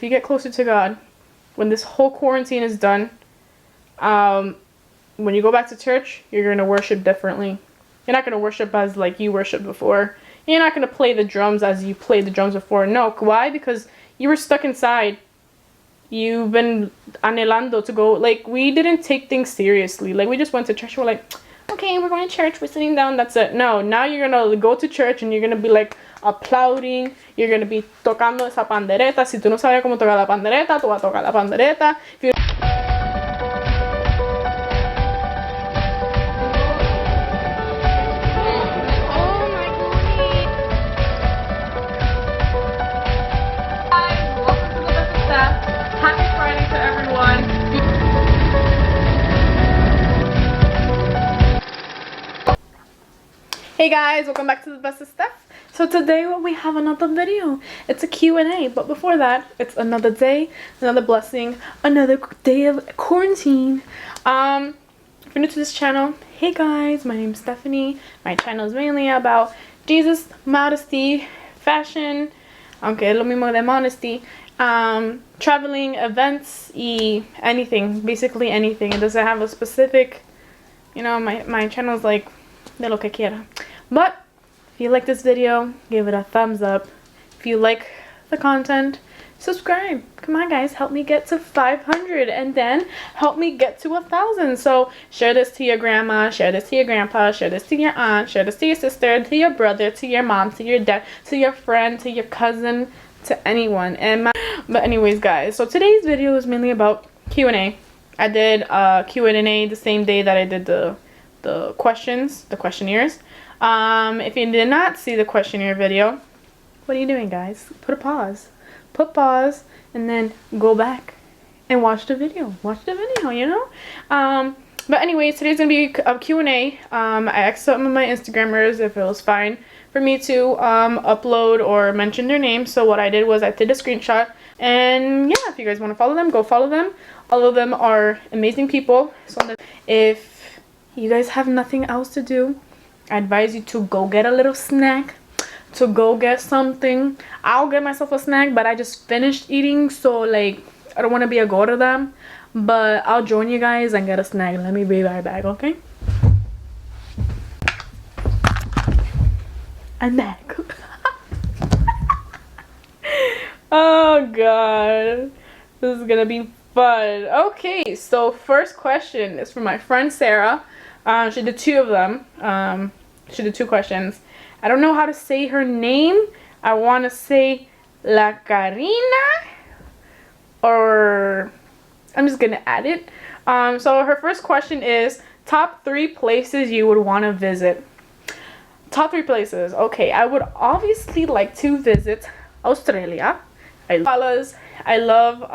If you get closer to God, when this whole quarantine is done, when you go back to church, you're going to worship differently. You're not going to worship as like you worshiped before. You're not going to play the drums as you played the drums before. No. Why? Because you were stuck inside. You've been anhelando to go. Like, we didn't take things seriously. Like, we just went to church. We're like, okay, we're going to church. We're sitting down. That's it. No. Now you're going to go to church and you're going to be like applauding. You're going to be tocando esa pandereta. Si tú no sabes cómo tocar la pandereta, tú vas a tocar la pandereta. If you Hey guys, welcome back to the best of stuff. So today we have another video. It's a Q&A, but before that, it's another day, another blessing, another day of quarantine. If you're new to this channel, hey guys, my name is Stephanie. My channel is mainly about Jesus, modesty, fashion, aunque es lo mismo de modesty, traveling, events, y anything, basically anything. It doesn't have a specific, you know, my channel is like de lo que quiera. But if you like this video, give it a thumbs up. If you like the content, subscribe. Come on guys, help me get to 500 and then help me get to 1,000. So share this to your grandma, share this to your grandpa, share this to your aunt, share this to your sister, to your brother, to your mom, to your dad, to your friend, to your cousin, to anyone. But anyways guys, so today's video is mainly about Q&A. I did Q&A the same day that I did the questions, the questionnaires. If you did not see the questionnaire video, what are you doing guys? Put pause and then go back and watch the video, you know. But anyways, today's gonna be a Q&A. I asked some of my Instagrammers if it was fine for me to upload or mention their name. So what I did was I did a screenshot, and yeah, if you guys want to follow them, go follow them. All of them are amazing people. So if you guys have nothing else to do, I advise you to go get a little snack, to go get something. I'll get myself a snack, but I just finished eating, so like I don't want to be a gorda, but I'll join you guys and get a snack. Let me be right back, okay? I'm back. Oh god, this is gonna be fun. Okay, so first question is from my friend Sarah. She did two of them. She did two questions. I don't know how to say her name. I want to say La Carina, or I'm just gonna add it. So her first question is top 3 places you would want to visit. Top 3 places. Okay, I would obviously like to visit Australia. I love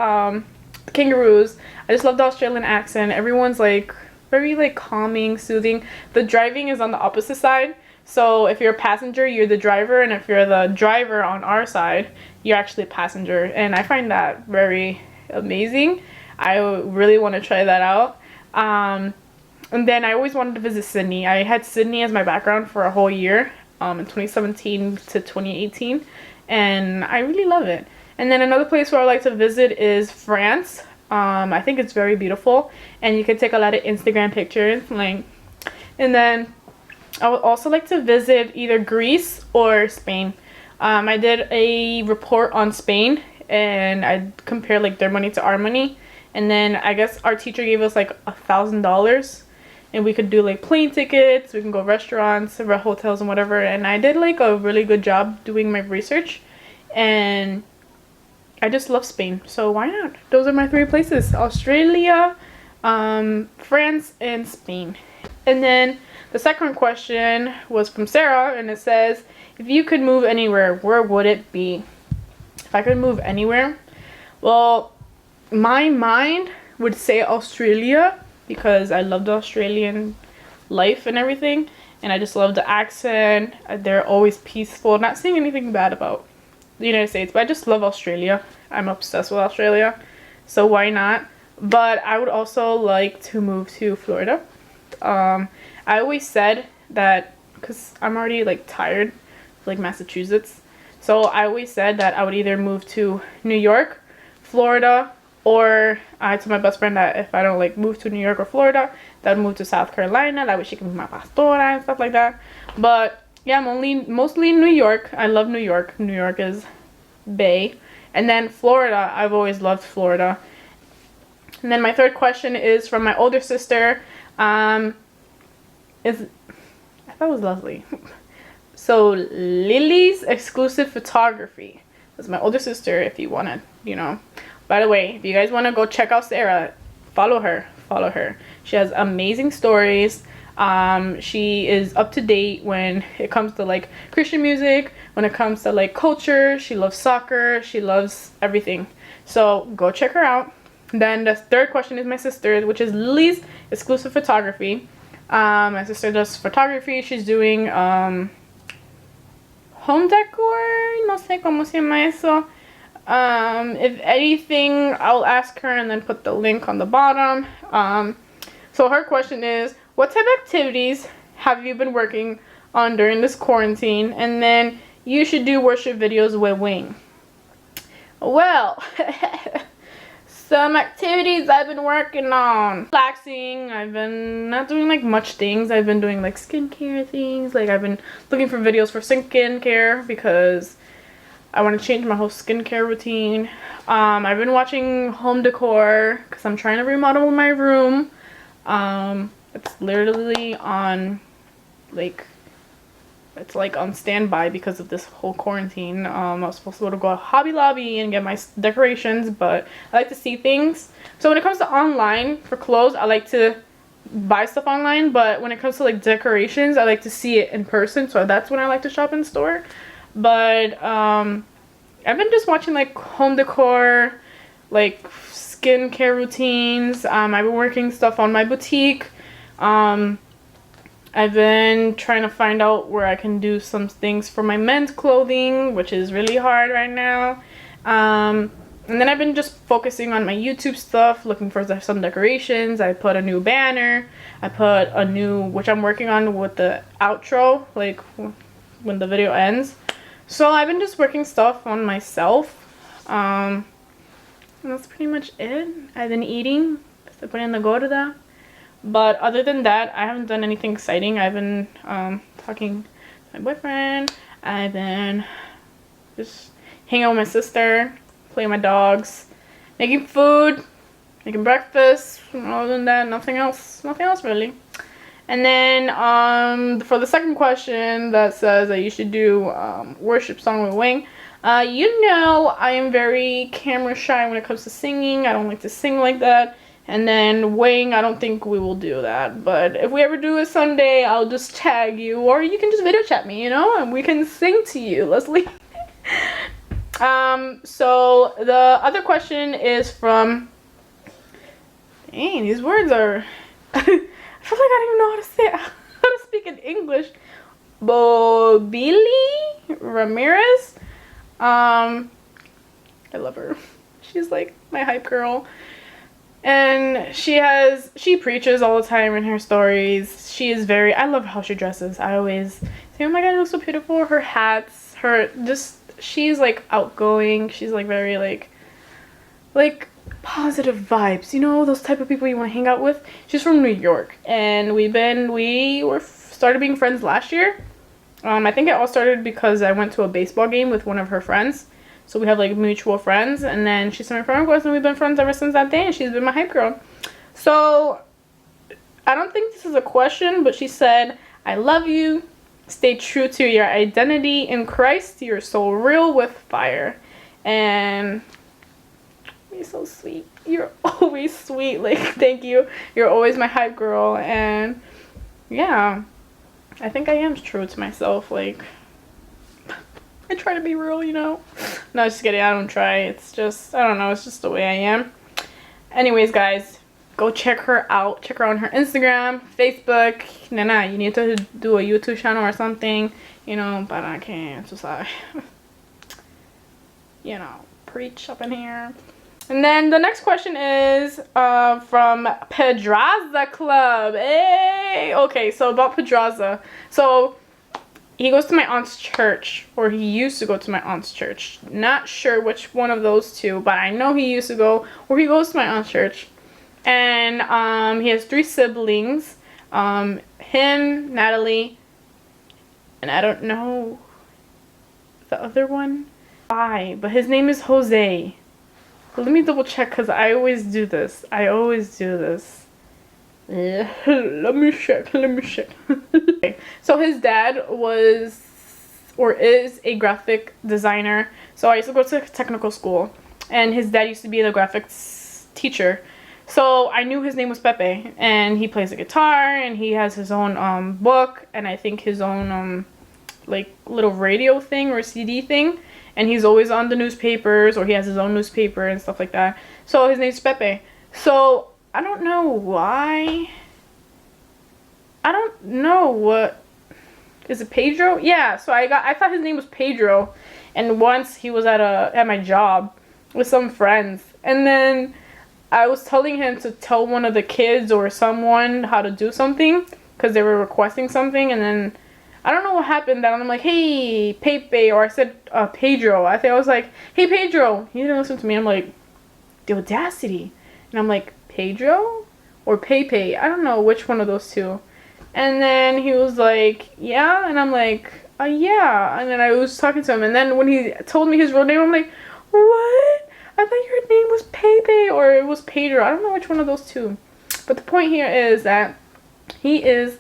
kangaroos. I just love the Australian accent. Everyone's like very like calming, soothing. The driving is on the opposite side, so if you're a passenger, you're the driver, and if you're the driver on our side, you're actually a passenger, and I find that very amazing. I really want to try that out. And then I always wanted to visit Sydney. I had Sydney as my background for a whole year, in 2017 to 2018, and I really love it. And then another place where I like to visit is France. I think it's very beautiful, and you can take a lot of Instagram pictures, like. And then I would also like to visit either Greece or Spain. I did a report on Spain, and I compared like their money to our money, and then I guess our teacher gave us like $1,000, and we could do like plane tickets, we can go restaurants, hotels, and whatever. And I did like a really good job doing my research, and I just love Spain, so why not? Those are my 3 places: Australia, France, and Spain. And then the second question was from Sarah, and it says, if you could move anywhere, where would it be? If I could move anywhere, well, my mind would say Australia, because I love the Australian life and everything, and I just love the accent. They're always peaceful. Not saying anything bad about the United States, but I just love Australia. I'm obsessed with Australia, so why not? But I would also like to move to Florida. I always said that, because I'm already like tired of like Massachusetts, so I always said that I would either move to New York, Florida, or I told my best friend that if I don't like move to New York or Florida, that I'd move to South Carolina. That way she can be my pastora and stuff like that. But yeah, I'm mostly in New York. I love New York. New York is Bay. And then Florida, I've always loved Florida. And then my third question is from my older sister. I thought it was Leslie. So Lily's Exclusive Photography. That's my older sister. If you want to, you know. By the way, if you guys want to go check out Sarah, follow her. Follow her. She has amazing stories. She is up to date when it comes to like Christian music, when it comes to like culture. She loves soccer. She loves everything. So go check her out. Then the third question is my sister, which is Lily's Exclusive Photography. My sister does photography. She's doing home decor. No sé cómo se llama eso. If anything, I'll ask her and then put the link on the bottom. So her question is, what type of activities have you been working on during this quarantine? And then you should do worship videos with Wing. Well, some activities I've been working on. Relaxing. I've been not doing like much things. I've been doing like skincare things. Like I've been looking for videos for skincare because I want to change my whole skincare routine. I've been watching home decor because I'm trying to remodel my room. It's literally on it's like on standby because of this whole quarantine. I was supposed to go to Hobby Lobby and get my decorations, but I like to see things. So when it comes to online for clothes, I like to buy stuff online, but when it comes to like decorations, I like to see it in person. So that's when I like to shop in store. But I've been just watching like home decor, like skincare routines. I've been working stuff on my boutique. I've been trying to find out where I can do some things for my men's clothing, which is really hard right now. And then I've been just focusing on my YouTube stuff, looking for some decorations. I put a new banner. I put a new, which I'm working on with the outro, like when the video ends. So I've been just working stuff on myself. And that's pretty much it. I've been eating. Estoy poniendo gorda. But other than that, I haven't done anything exciting. I've been talking to my boyfriend. I've been just hanging out with my sister, playing with my dogs, making food, making breakfast. Other than that, nothing else really. And then for the second question that says that you should do worship song with Wing. You know, I am very camera shy when it comes to singing. I don't like to sing like that. And then Wing, I don't think we will do that. But if we ever do it someday, I'll just tag you. Or you can just video chat me, you know? And we can sing to you, Leslie. So the other question is from... Dang, these words are... I feel like I don't even know how to say it. How to speak in English. Bobili Ramirez. I love her. She's like my hype girl. And she preaches all the time in her stories. She is very, I love how she dresses. I always say, oh my god, it looks so beautiful. Her hats, she's like outgoing. She's like very like positive vibes. You know, those type of people you want to hang out with. She's from New York. And we started being friends last year. I think it all started because I went to a baseball game with one of her friends. So we have like mutual friends, and then she's my friend request, and we've been friends ever since that day, and she's been my hype girl. So I don't think this is a question, but she said, I love you. Stay true to your identity in Christ. You're so real with fire. And you're so sweet. You're always sweet. Like, thank you. You're always my hype girl. And yeah, I think I am true to myself. Like, I try to be real, you know. No, just kidding. I don't try. It's just, I don't know. It's just the way I am. Anyways, guys, go check her out. Check her on her Instagram, Facebook. Nana, you need to do a YouTube channel or something, you know, but I can't. So sorry. You know, preach up in here. And then the next question is from Pedros Club. Hey! Okay, so about Pedros. So he goes to my aunt's church, or he used to go to my aunt's church. Not sure which one of those two, but I know he used to go, or he goes to my aunt's church. And he has 3 siblings. Him, Natalie, and I don't know the other one. Why? But his name is Jose. Let me double check because I always do this. Let me check. Okay. So his dad was or is a graphic designer. So I used to go to technical school, and his dad used to be the graphics teacher. So I knew his name was Pepe, and he plays the guitar, and he has his own book, and I think his own like little radio thing or CD thing, and he's always on the newspapers, or he has his own newspaper and stuff like that. So his name's Pepe. So I don't know why. I don't know what is it, Pedro? Yeah. So I thought his name was Pedro, and once he was at my job with some friends, and then I was telling him to tell one of the kids or someone how to do something because they were requesting something, and then I don't know what happened. Then I'm like, hey, Pepe, or I said Pedro. I think I was like, hey, Pedro. He didn't listen to me. I'm like, the audacity. And I'm like, Pedro or Pepe? I don't know which one of those two. And then he was like, yeah. And I'm like, yeah. And then I was talking to him. And then when he told me his real name, I'm like, what? I thought your name was Pepe or it was Pedro. I don't know which one of those two. But the point here is that he is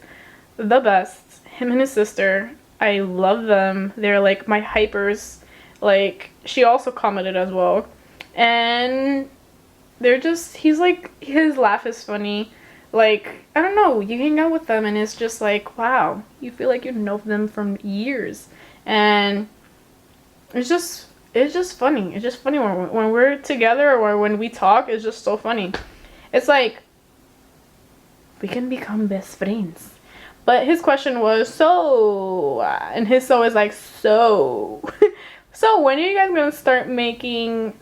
the best. Him and his sister. I love them. They're like my hypers. Like, she also commented as well. And they're just, he's like, his laugh is funny. Like, I don't know, you hang out with them and it's just like, wow, you feel like you know them from years. And it's just funny. It's just funny when we're together or when we talk. It's just so funny. It's like we can become best friends. But his question was, so, and his so is like, so so when are you guys gonna start making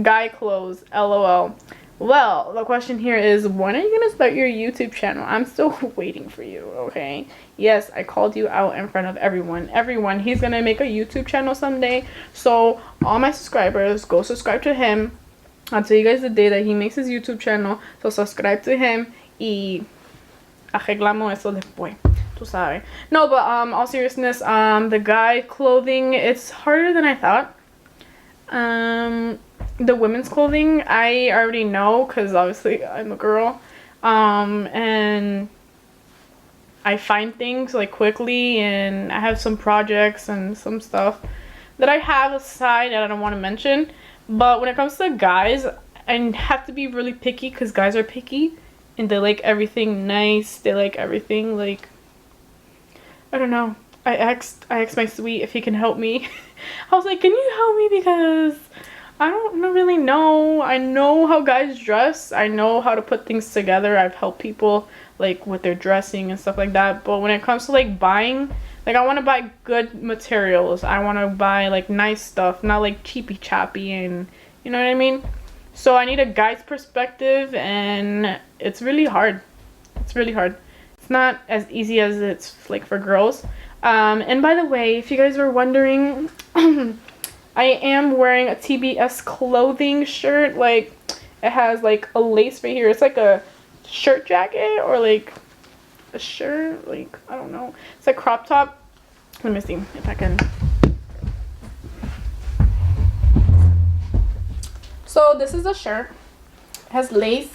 guy clothes? LOL. Well, the question here is, when are you gonna start your YouTube channel? I'm still waiting for you, okay? Yes, I called you out in front of everyone. He's gonna make a YouTube channel someday. So all my subscribers, go subscribe to him. I'll tell you guys the day that he makes his YouTube channel. So subscribe to him y arreglamos eso después. Tú sabes. No, but all seriousness, the guy clothing, it's harder than I thought. The women's clothing, I already know because obviously I'm a girl. And I find things like quickly, and I have some projects and some stuff that I have aside that I don't want to mention. But when it comes to guys, I have to be really picky because guys are picky and they like everything nice. They like everything like, I don't know. I asked my sweet if he can help me. I was like, can you help me because I don't really know. I know how guys dress. I know how to put things together. I've helped people like with their dressing and stuff like that. But when it comes to like buying, like I want to buy good materials. I want to buy like nice stuff, not like cheapy chappy, and you know what I mean? So I need a guy's perspective, and it's really hard. It's really hard. It's not as easy as it's like for girls. And by the way, if you guys were wondering, I am wearing a TBS Clothing shirt. Like, it has like a lace right here. It's like a shirt jacket or like a shirt. Like, I don't know. It's a crop top. Let me see if I can. So this is a shirt. It has lace.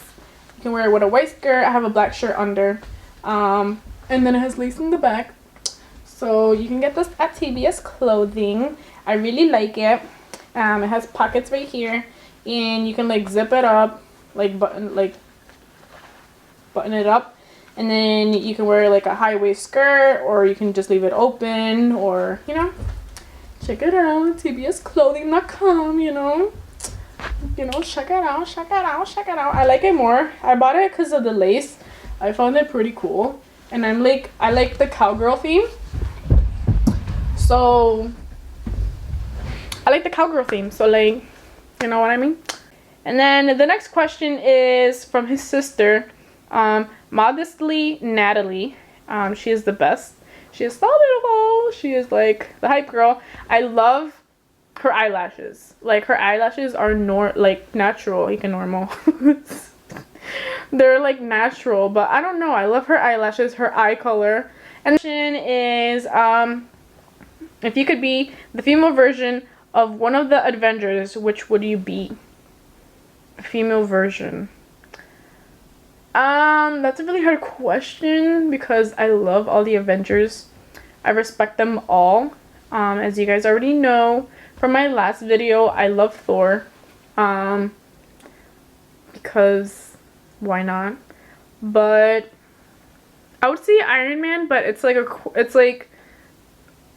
You can wear it with a white skirt. I have a black shirt under. And then it has lace in the back. So you can get this at TBS Clothing. I really like it. It has pockets right here, and you can like zip it up, like button it up, and then you can wear like a high waist skirt, or you can just leave it open, or you know, check it out, tbsclothing.com. You know, check it out. I like it more. I bought it because of the lace. I found it pretty cool, and I like the cowgirl theme. So I like the cowgirl theme, so like, you know what I mean? And then the next question is from his sister, Modestly Natalie. She is the best. She is so beautiful. She is like the hype girl. I love her eyelashes. Like her eyelashes are like natural, like normal. They're like natural, but I don't know. I love her eyelashes, her eye color. And the question is, if you could be the female version of one of the Avengers, which would you be? Female version. That's a really hard question because I love all the Avengers. I respect them all. As you guys already know from my last video, I love Thor. Because why not? But I would say Iron Man, but it's like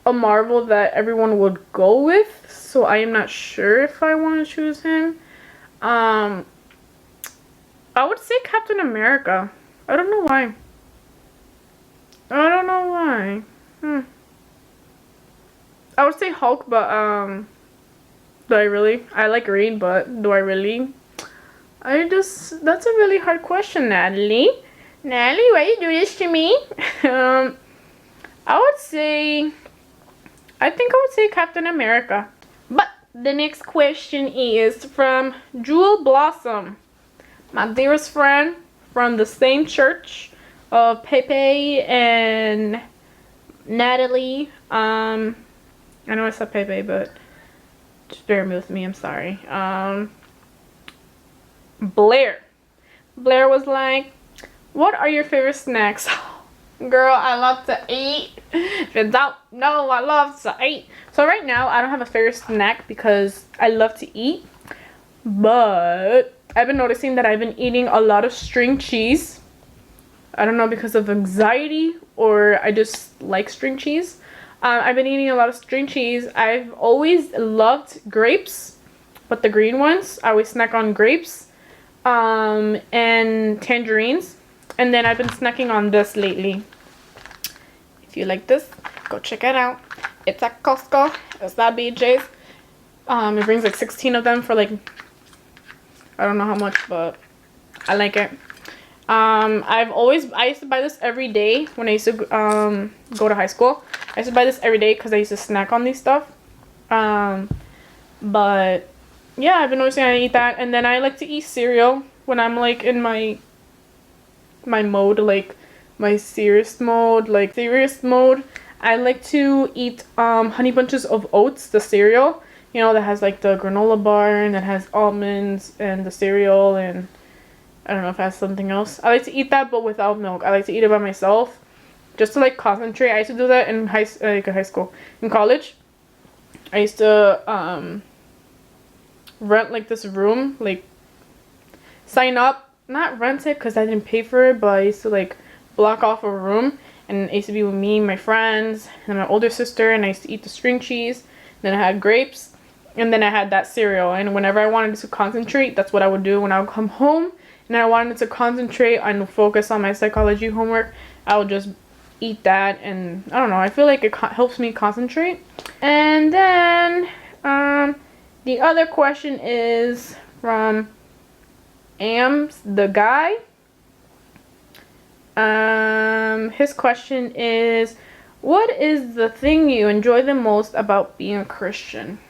a Marvel that everyone would go with, so I am not sure if I want to choose him. I would say Captain America. I don't know why. I don't know why. I would say Hulk, but do I really? I like green, but do I really? That's a really hard question, Natalie. Natalie, why you do this to me? I think I would say Captain America. But the next question is from Jewel Blossom, my dearest friend from the same church of Pepe and Natalie. I know I said Pepe, but just bear with me, I'm sorry. Blair was like, what are your favorite snacks? Girl, I love to eat. If you don't know, I love to eat. So right now, I don't have a favorite snack because I love to eat. But I've been noticing that I've been eating a lot of string cheese. I don't know, because of anxiety or I just like string cheese. I've been eating a lot of string cheese. I've always loved grapes, but the green ones. I always snack on grapes and tangerines. And then I've been snacking on this lately. If you like this, go check it out. It's at Costco. It's at BJ's. It brings like 16 of them for like, I don't know how much, but I like it. I used to buy this every day when I used to go to high school. I used to buy this every day because I used to snack on these stuff. But yeah, I've been noticing I eat that. And then I like to eat cereal when I'm like in my mode, like my serious mode. I like to eat Honey Bunches of Oats, the cereal, you know, that has like the granola bar and that has almonds and the cereal, and I don't know if it has something else. I like to eat that but without milk. I like to eat it by myself just to like concentrate. I used to do that in in college. I used to rent like this room, like sign up, not rent it because I didn't pay for it, but I used to like block off a room, and it used to be with me, my friends, and my older sister, and I used to eat the string cheese. Then I had grapes, and then I had that cereal. And whenever I wanted to concentrate, that's what I would do when I would come home and I wanted to concentrate and focus on my psychology homework. I would just eat that, and I don't know, I feel like it helps me concentrate. And then the other question is from Ams the guy. His question is, what is the thing you enjoy the most about being a Christian?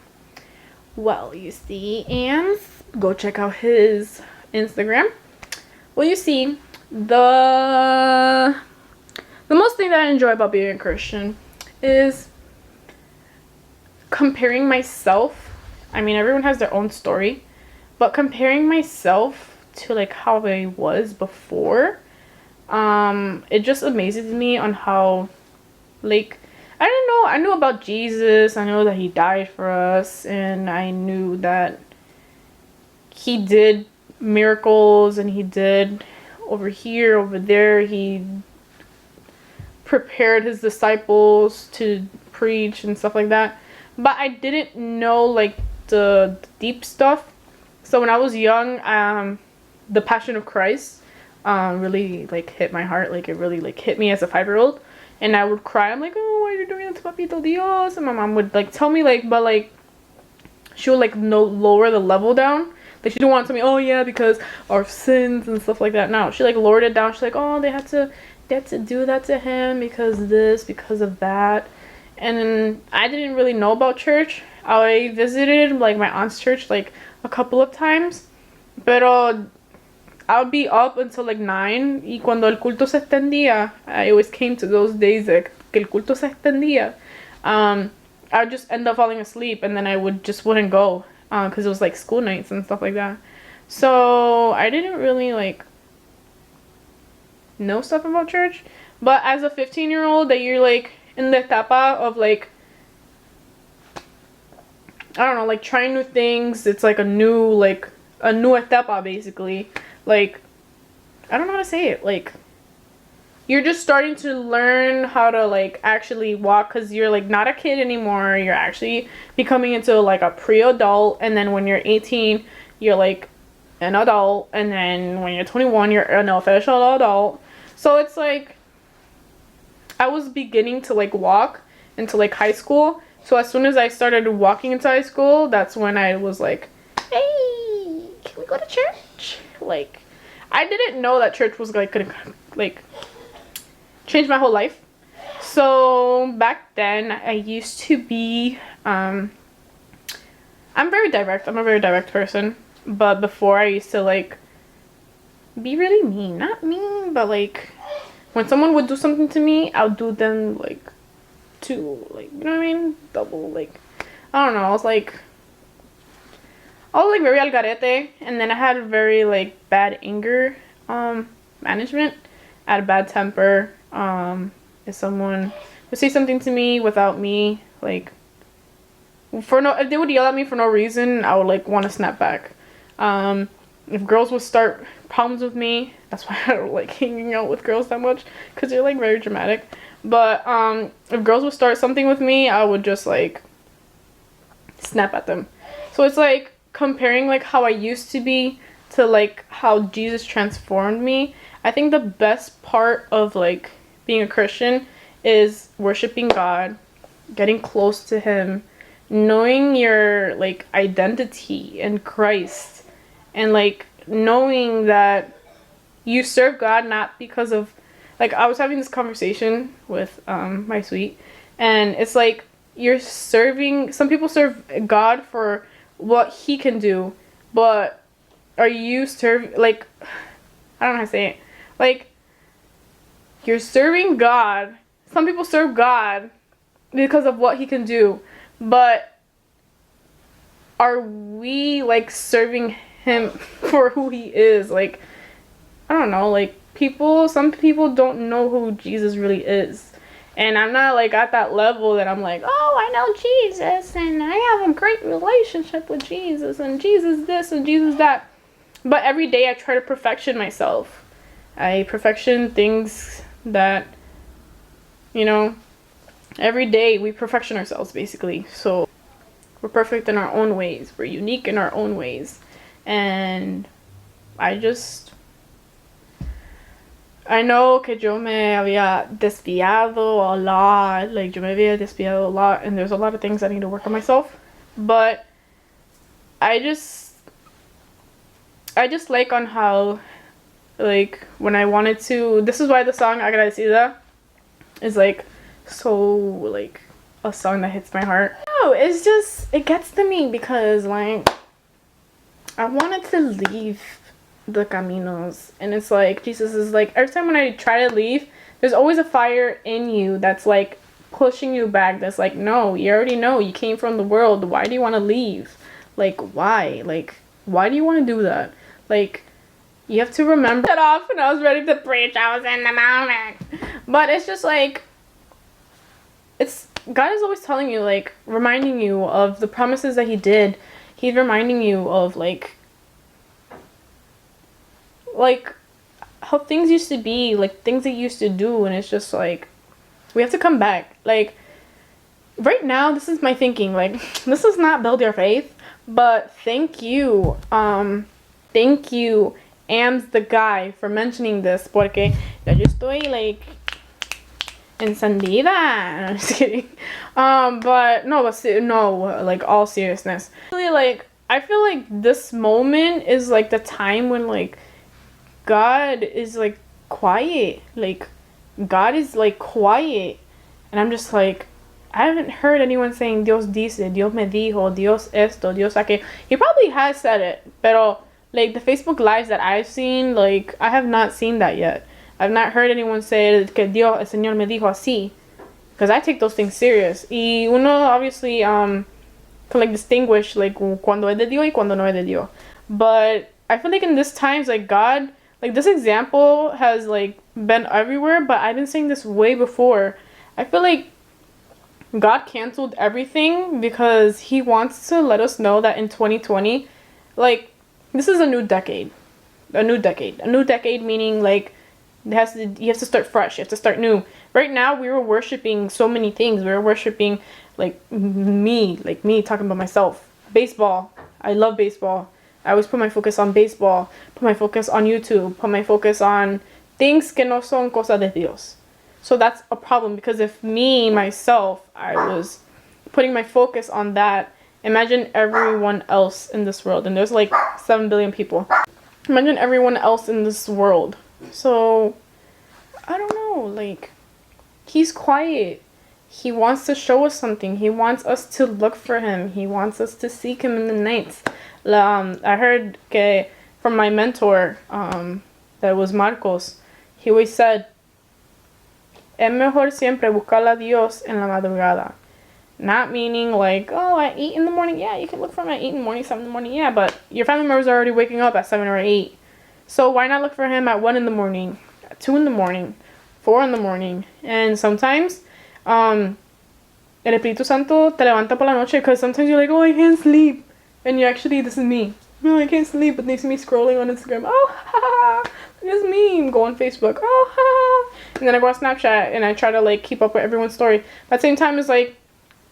Well, you see, Ams, go check out his Instagram. Well, you see, the most thing that I enjoy about being a Christian is comparing myself. I mean, everyone has their own story, but comparing myself to like how I was before, it just amazes me on how, like, I don't know, I knew about Jesus, I know that he died for us, and I knew that he did miracles, and he did over here, over there, he prepared his disciples to preach and stuff like that, but I didn't know like the deep stuff. So when I was young, the Passion of Christ really like hit my heart. Like it really like hit me as a 5-year-old, and I would cry. I'm like, oh, why are you doing this, papito Dios? And my mom would like tell me like, but like she would like lower the level down. Like she didn't want to tell me, oh yeah, because our sins and stuff like that. No, she like lowered it down. She's like, oh, they had to get to do that to him because this, because of that. And then I didn't really know about church. I visited like my aunt's church like a couple of times, pero I would be up until like 9, y cuando el culto se extendía, I always came to those days que el culto se extendía. I would just end up falling asleep, and then I wouldn't go because it was like school nights and stuff like that. So I didn't really like know stuff about church. But as a 15-year-old, that you're like in the etapa of like, I don't know, like trying new things. It's like a new etapa basically. Like, I don't know how to say it. Like, you're just starting to learn how to like actually walk, because you're like not a kid anymore. You're actually becoming into like a pre-adult, and then when you're 18, you're like an adult, and then when you're 21, you're an official adult. So it's like I was beginning to like walk into like high school. So as soon as I started walking into high school, that's when I was like, hey, can we go to church? Like, I didn't know that church was like gonna like change my whole life. So back then I used to be I'm very direct. I'm a very direct person. But before, I used to like be really mean. Not mean, but like when someone would do something to me, I'll do them like two, like, you know what I mean? Double, like, I don't know. I was like very al garete, and then I had very like bad anger management. I had a bad temper. If someone would say something to me without me, like, if they would yell at me for no reason, I would like want to snap back. If girls would start problems with me, that's why I don't like hanging out with girls that much, because they're like very dramatic. But if girls would start something with me, I would just like snap at them. So it's like comparing like how I used to be to like how Jesus transformed me. I think the best part of like being a Christian is worshiping God, getting close to him, knowing your like identity in Christ, and like knowing that you serve God not because of, like, I was having this conversation with my sweet, and it's like you're serving, some people serve God for what he can do, but are you like, I don't know how to say it, like, you're serving God. Some people serve God because of what he can do, but are we like serving him for who he is? Like, I don't know, like, some people don't know who Jesus really is, and I'm not like at that level that I'm like, oh, I know Jesus and I have a great relationship with Jesus and Jesus this and Jesus that. But every day I try to perfection myself. I perfection things that, you know, every day we perfection ourselves basically. So we're perfect in our own ways. We're unique in our own ways. And I know que yo me había desviado a lot. Like, yo me había desviado a lot. And there's a lot of things I need to work on myself. But I just like on how, like, when I wanted to, this is why the song Agradecida is like so like a song that hits my heart. No, it's just, it gets to me because like I wanted to leave the caminos, and it's like Jesus is like, every time when I try to leave, there's always a fire in you that's like pushing you back, that's like, no, you already know you came from the world, why do you want to leave? Like, why do you want to do that? Like, you have to remember it off, and I was ready to preach. I was in the moment. But it's just like, God is always telling you, like, reminding you of the promises that he did. He's reminding you of like how things used to be, like things that you used to do, and it's just like, we have to come back. Like, right now, this is my thinking, like, this does not build your faith, but thank you, Ams the guy, for mentioning this, porque yo estoy like encendida. I'm just kidding. But no, like, all seriousness, really, like, I feel like this moment is like the time when like God is like quiet, like God is like quiet. And I'm just like, I haven't heard anyone saying Dios dice, Dios me dijo, Dios esto, Dios aquello. He probably has said it, pero like the Facebook lives that I've seen, like I have not seen that yet. I've not heard anyone say que Dios, el Señor me dijo así, because I take those things serious. Y uno obviously can like distinguish like cuando es de Dios y cuando no es de Dios. But I feel like in this times, like God, like this example has like been everywhere, but I've been saying this way before. I feel like God canceled everything because he wants to let us know that in 2020, like, this is a new decade. A new decade. A new decade meaning, like, you have to start fresh. You have to start new. Right now, we were worshiping so many things. We were worshiping, like me talking about myself. Baseball. I love baseball. I always put my focus on baseball. Put my focus on YouTube. Put my focus on things que no son cosas de Dios. So that's a problem, because if me, myself, I was putting my focus on that, imagine everyone else in this world. And there's like 7 billion people. Imagine everyone else in this world. So, I don't know, like, he's quiet. He wants to show us something. He wants us to look for him. He wants us to seek him in the nights. I heard que from my mentor, that was Marcos, he always said, es mejor siempre buscar a Dios en la madrugada. Not meaning like, oh, at 8 in the morning, yeah, you can look for him at 8 in the morning, 7 in the morning, yeah, but your family members are already waking up at 7 or 8. So why not look for him at 1 in the morning, at 2 in the morning, 4 in the morning? And sometimes, El Espíritu Santo te levanta por la noche, because sometimes you're like, oh, I can't sleep. And you actually, this is me. No, I can't sleep, but they see me scrolling on Instagram. Oh, ha, ha, it's me. Go on Facebook. Oh, ha, ha. And then I go on Snapchat and I try to like keep up with everyone's story. But at the same time, it's like,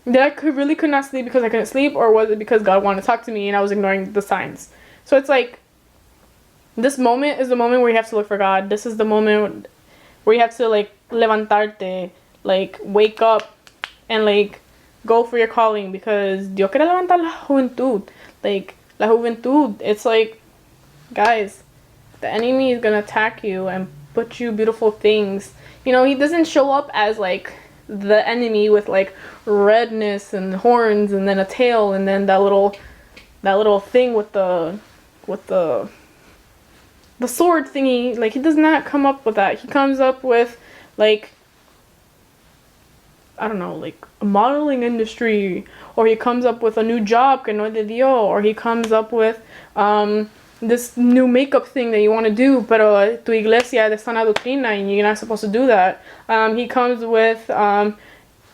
did I really could not sleep because I couldn't sleep, or was it because God wanted to talk to me and I was ignoring the signs? So it's like, this moment is the moment where you have to look for God. This is the moment where you have to like levantarte, like wake up and like go for your calling, because Dios quiere levantar la juventud. Like, la juventud, it's like, guys, the enemy is gonna attack you and put you beautiful things. You know, he doesn't show up as like the enemy with like redness and horns and then a tail and then that little thing with the sword thingy. Like, he does not come up with that. He comes up with like, I don't know, like a modeling industry, or he comes up with a new job que no es de Dios, or he comes up with this new makeup thing that you want to do, pero tu iglesia de sana doctrina and you're not supposed to do that. He comes with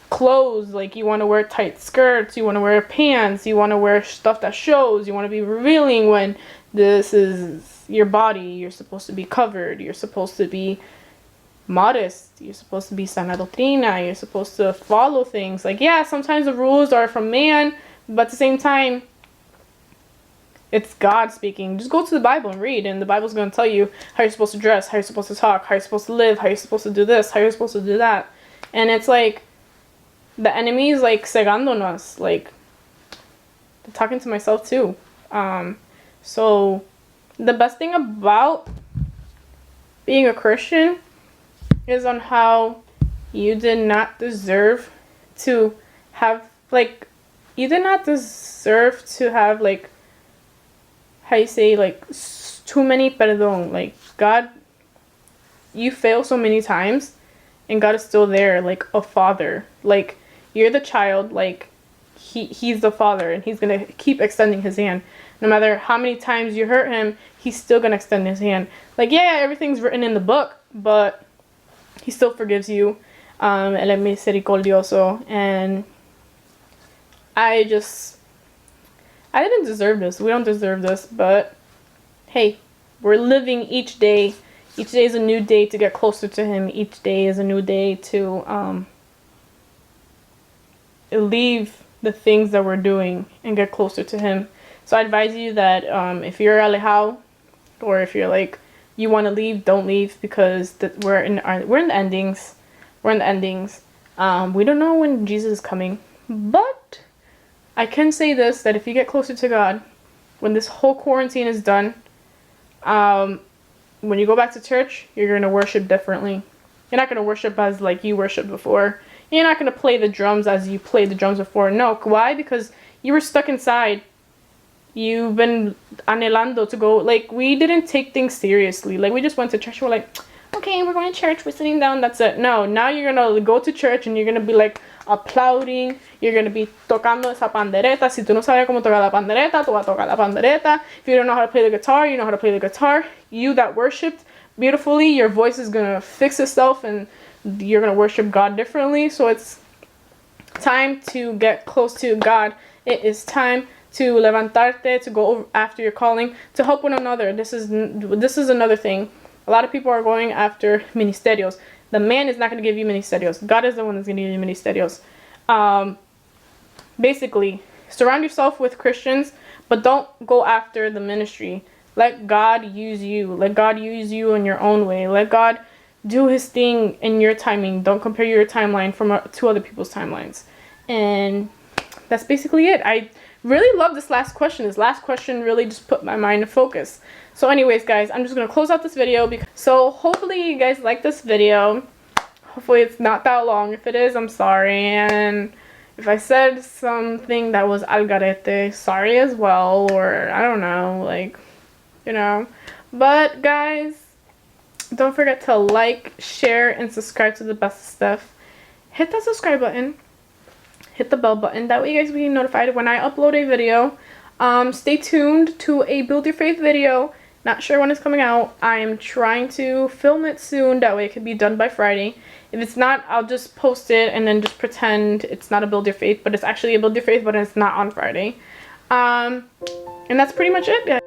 clothes, like you want to wear tight skirts, you want to wear pants, you want to wear stuff that shows, you want to be revealing when this is your body. You're supposed to be covered, you're supposed to be modest, you're supposed to be sana doctrina, you're supposed to follow things. Like, yeah, sometimes the rules are from man, but at the same time, it's God speaking. Just go to the Bible and read, and the Bible's going to tell you how you're supposed to dress, how you're supposed to talk, how you're supposed to live, how you're supposed to do this, how you're supposed to do that. And it's like, the enemy is like cegándonos, like, I'm talking to myself too. So the best thing about being a Christian is on how you did not deserve to have, like, you did not deserve to have, like, how you say, like, too many perdón. Like, God, you fail so many times, and God is still there, like a father. Like, you're the child, like, he's the father, and he's gonna keep extending his hand. No matter how many times you hurt him, he's still gonna extend his hand. Like, yeah, everything's written in the book, but he still forgives you. El misericordioso. And I didn't deserve this. We don't deserve this, but hey, we're living each day. Each day is a new day to get closer to him. Each day is a new day to leave the things that we're doing and get closer to him. So I advise you that if you're alejado, or if you're like, you want to leave, don't leave, because we're in the endings. We're in the endings. We don't know when Jesus is coming, but I can say this, that if you get closer to God, when this whole quarantine is done, when you go back to church, you're going to worship differently. You're not gonna worship as like you worshiped before. You're not gonna play the drums as you played the drums before. No, why? Because you were stuck inside. You've been anhelando to go. Like, we didn't take things seriously. Like, we just went to church. We're like, okay, we're going to church. We're sitting down. That's it. No, now you're gonna go to church and you're gonna be like applauding. You're gonna be tocando esa pandereta. Si tú no sabes cómo tocar la pandereta, tú vas a tocar la pandereta. If you don't know how to play the guitar, you know how to play the guitar. You that worshipped beautifully, your voice is gonna fix itself and you're gonna worship God differently. So it's time to get close to God. It is time to levantarte, to go after your calling, to help one another. This is another thing. A lot of people are going after ministerios. The man is not going to give you ministerios. God is the one that's going to give you ministerios. Basically, surround yourself with Christians, but don't go after the ministry. Let God use you. Let God use you in your own way. Let God do his thing in your timing. Don't compare your timeline to other people's timelines. And that's basically it. I really love this last question. This last question really just put my mind in focus. So anyways, guys, I'm just going to close out this video. So hopefully you guys like this video. Hopefully it's not that long. If it is, I'm sorry. And if I said something that was al garete, sorry as well. Or I don't know, like, you know. But guys, don't forget to like, share, and subscribe to the best stuff. Hit that subscribe button. Hit the bell button. That way you guys will be notified when I upload a video. Stay tuned to a Build Your Faith video. Not sure when it's coming out. I am trying to film it soon. That way it can be done by Friday. If it's not, I'll just post it and then just pretend it's not a Build Your Faith, but it's actually a Build Your Faith, but it's not on Friday. And that's pretty much it, guys.